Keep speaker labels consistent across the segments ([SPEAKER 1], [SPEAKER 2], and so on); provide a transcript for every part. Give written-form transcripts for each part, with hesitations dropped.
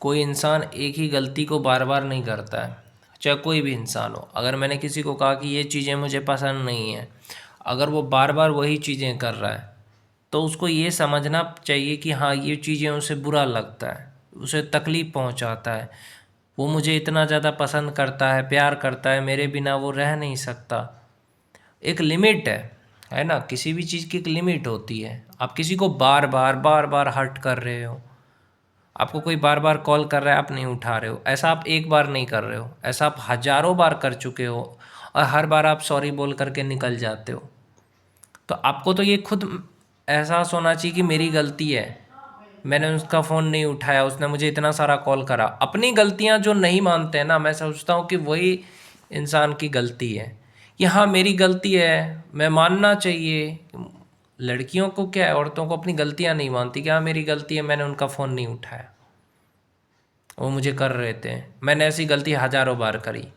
[SPEAKER 1] कोई इंसान एक ही गलती को बार बार नहीं करता है, चाहे कोई भी इंसान हो। अगर मैंने किसी को कहा कि ये चीज़ें मुझे पसंद नहीं है, अगर वो बार बार वही चीज़ें कर रहा है, तो उसको ये समझना चाहिए कि हाँ, ये चीज़ें उसे बुरा लगता है, उसे तकलीफ़ पहुंचाता है। वो मुझे इतना ज़्यादा पसंद करता है, प्यार करता है, मेरे बिना वो रह नहीं सकता। एक लिमिट है ना, किसी भी चीज़ की एक लिमिट होती है। आप किसी को बार बार हर्ट कर रहे हो, आपको कोई बार बार कॉल कर रहा है, आप नहीं उठा रहे हो, ऐसा आप एक बार नहीं कर रहे हो, ऐसा आप हज़ारों बार कर चुके हो, और हर बार आप सॉरी बोल करके निकल जाते हो। तो आपको तो ये खुद एहसास होना चाहिए कि मेरी गलती है, मैंने उसका फ़ोन नहीं उठाया, उसने मुझे इतना सारा कॉल करा। अपनी गलतियां जो नहीं मानते हैं ना, मैं सोचता हूँ कि वही इंसान की गलती है। कि हाँ, मेरी गलती है, मैं मानना चाहिए। लड़कियों को क्या है, औरतों को अपनी गलतियां नहीं मानती कि हाँ, मेरी गलती है, मैंने उनका फ़ोन नहीं उठाया, वो मुझे कर रहे थे। मैंने ऐसी गलती हज़ारों बार करी,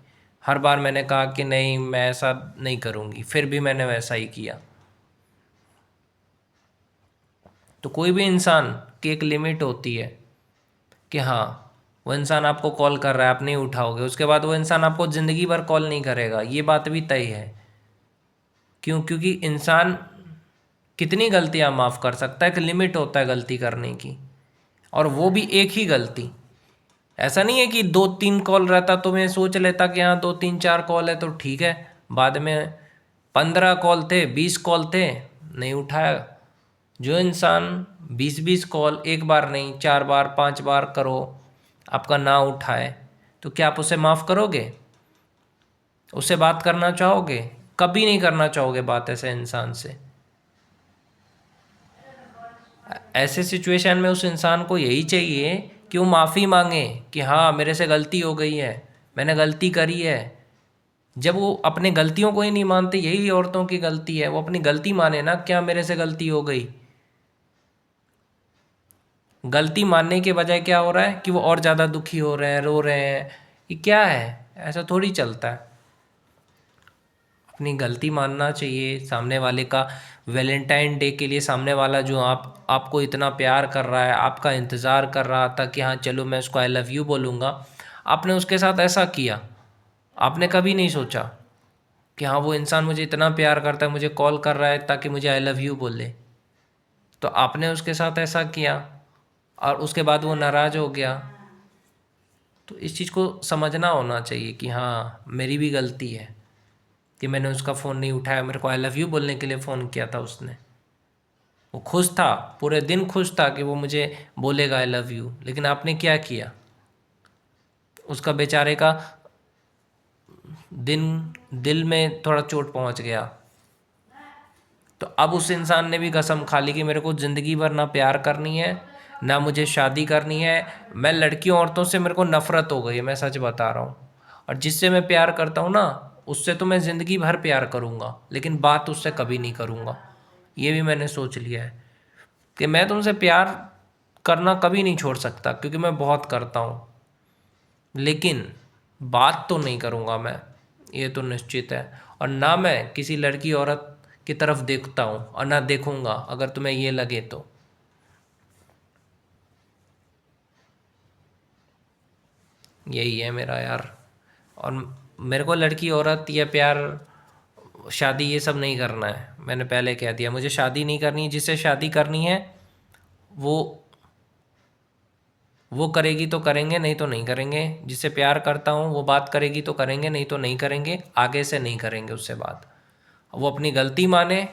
[SPEAKER 1] हर बार मैंने कहा कि नहीं, मैं ऐसा नहीं करूँगी, फिर भी मैंने वैसा ही किया। तो कोई भी इंसान की एक लिमिट होती है कि हाँ, वो इंसान आपको कॉल कर रहा है, आप नहीं उठाओगे, उसके बाद वो इंसान आपको ज़िंदगी भर कॉल नहीं करेगा, ये बात भी तय है। क्यों? क्योंकि इंसान कितनी गलतियाँ माफ़ कर सकता है, एक लिमिट होता है गलती करने की, और वो भी एक ही गलती। ऐसा नहीं है कि 2-3 कॉल रहता तो मैं सोच लेता कि हाँ, 2-3-4 कॉल है तो ठीक है, बाद में 15 कॉल थे, 20 कॉल थे, नहीं उठाया। जो इंसान 20-20 कॉल एक बार नहीं, 4 बार 5 बार करो, आपका ना उठाए, तो क्या आप उसे माफ़ करोगे? उससे बात करना चाहोगे? कभी नहीं करना चाहोगे बात ऐसे इंसान से। ऐसे सिचुएशन में उस इंसान को यही चाहिए कि वो माफ़ी मांगे कि हाँ, मेरे से गलती हो गई है, मैंने गलती करी है। जब वो अपने गलतियों को ही नहीं मानते, यही औरतों की गलती है, वो अपनी गलती माने ना, क्या मेरे से गलती हो गई। गलती मानने के बजाय क्या हो रहा है कि वो और ज़्यादा दुखी हो रहे हैं, रो रहे हैं। ये क्या है? ऐसा थोड़ी चलता है। अपनी गलती मानना चाहिए। सामने वाले का वैलेंटाइन डे के लिए, सामने वाला जो आपको इतना प्यार कर रहा है, आपका इंतज़ार कर रहा था कि हाँ, चलो मैं उसको आई लव यू बोलूँगा, आपने उसके साथ ऐसा किया। आपने कभी नहीं सोचा कि हाँ, वो इंसान मुझे इतना प्यार करता है, मुझे कॉल कर रहा है ताकि मुझे आई लव यू बोले। तो आपने उसके साथ ऐसा किया, और उसके बाद वो नाराज़ हो गया। तो इस चीज़ को समझना होना चाहिए कि हाँ, मेरी भी गलती है कि मैंने उसका फ़ोन नहीं उठाया। मेरे को आई लव यू बोलने के लिए फ़ोन किया था उसने। वो खुश था, पूरे दिन खुश था कि वो मुझे बोलेगा आई लव यू, लेकिन आपने क्या किया? उसका बेचारे का दिन दिल में थोड़ा चोट पहुंच गया। तो अब उस इंसान ने भी कसम खा ली कि मेरे को ज़िंदगी भर ना प्यार करनी है, ना मुझे शादी करनी है। मैं लड़कियों औरतों से मेरे को नफ़रत हो गई है, मैं सच बता रहा हूँ। और जिससे मैं प्यार करता हूँ ना, उससे तो मैं ज़िंदगी भर प्यार करूँगा, लेकिन बात उससे कभी नहीं करूँगा। ये भी मैंने सोच लिया है कि मैं तुमसे प्यार करना कभी नहीं छोड़ सकता, क्योंकि मैं बहुत करता हूँ, लेकिन बात तो नहीं करूँगा मैं, ये तो निश्चित है। और ना मैं किसी लड़की औरत की तरफ देखता हूँ, और ना देखूँगा, अगर तुम्हें ये लगे तो। यही है मेरा यार। और मेरे को लड़की औरत या प्यार, शादी, ये सब नहीं करना है। मैंने पहले कह दिया, मुझे शादी नहीं करनी है। जिससे शादी करनी है वो वो करेगी तो करेंगे, नहीं तो नहीं करेंगे। जिससे प्यार करता हूँ वो बात करेगी तो करेंगे, नहीं तो नहीं करेंगे, आगे से नहीं करेंगे उससे बात। वो अपनी गलती माने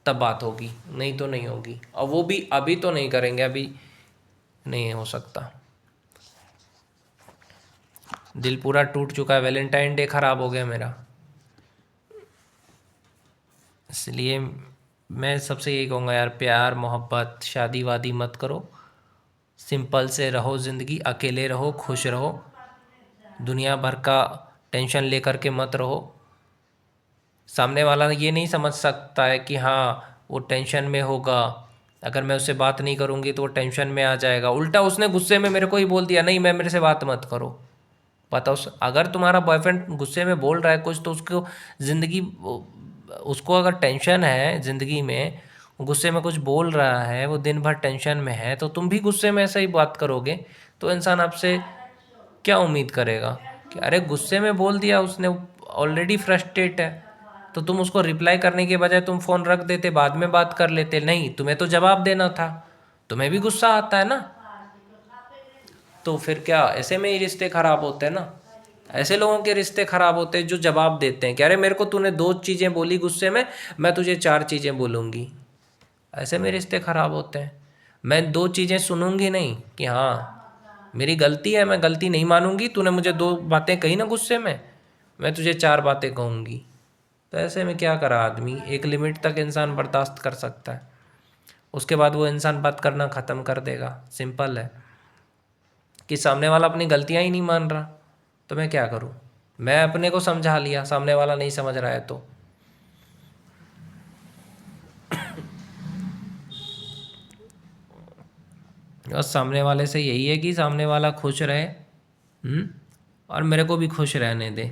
[SPEAKER 1] तब बात होगी, नहीं तो नहीं होगी। और वो भी अभी तो नहीं करेंगे, अभी नहीं हो सकता। दिल पूरा टूट चुका है, वैलेंटाइन डे ख़राब हो गया मेरा। इसलिए मैं सबसे यही कहूँगा यार, प्यार मोहब्बत शादी वादी मत करो। सिंपल से रहो, ज़िंदगी अकेले रहो, खुश रहो। दुनिया भर का टेंशन लेकर के मत रहो। सामने वाला ये नहीं समझ सकता है कि हाँ, वो टेंशन में होगा, अगर मैं उससे बात नहीं करूँगी तो वो टेंशन में आ जाएगा। उल्टा उसने गुस्से में मेरे को ही बोल दिया, नहीं, मैं मेरे से बात मत करो। बताओ, अगर तुम्हारा बॉयफ्रेंड गुस्से में बोल रहा है कुछ, तो उसको ज़िंदगी, उसको अगर टेंशन है ज़िंदगी में, गुस्से में कुछ बोल रहा है, वो दिन भर टेंशन में है, तो तुम भी गुस्से में ऐसा ही बात करोगे। तो इंसान आपसे क्या उम्मीद करेगा कि अरे गुस्से में बोल दिया उसने, ऑलरेडी फ्रस्ट्रेट है, तो तुम उसको रिप्लाई करने के बजाय तुम फ़ोन रख देते, बाद में बात कर लेते। नहीं, तुम्हें तो जवाब देना था, तुम्हें भी गुस्सा आता है ना। तो फिर क्या ऐसे में ही रिश्ते ख़राब होते हैं ना। ऐसे लोगों के रिश्ते ख़राब होते हैं जो जवाब देते हैं कि अरे मेरे को तूने 2 चीज़ें बोली गुस्से में, मैं तुझे 4 चीज़ें बोलूँगी। ऐसे में रिश्ते ख़राब होते हैं। मैं 2 चीज़ें सुनूंगी नहीं कि हाँ मेरी गलती है, मैं गलती नहीं मानूंगी, तूने मुझे 2 बातें कही ना गुस्से में, मैं तुझे 4 बातें कहूँगी। तो ऐसे में क्या करा आदमी, एक लिमिट तक इंसान बर्दाश्त कर सकता है, उसके बाद वो इंसान बात करना ख़त्म कर देगा। सिंपल है कि सामने वाला अपनी गलतियाँ ही नहीं मान रहा, तो मैं क्या करूँ। मैं अपने को समझा लिया, सामने वाला नहीं समझ रहा है तो बस सामने वाले से यही है कि सामने वाला खुश रहे, और मेरे को भी खुश रहने दे।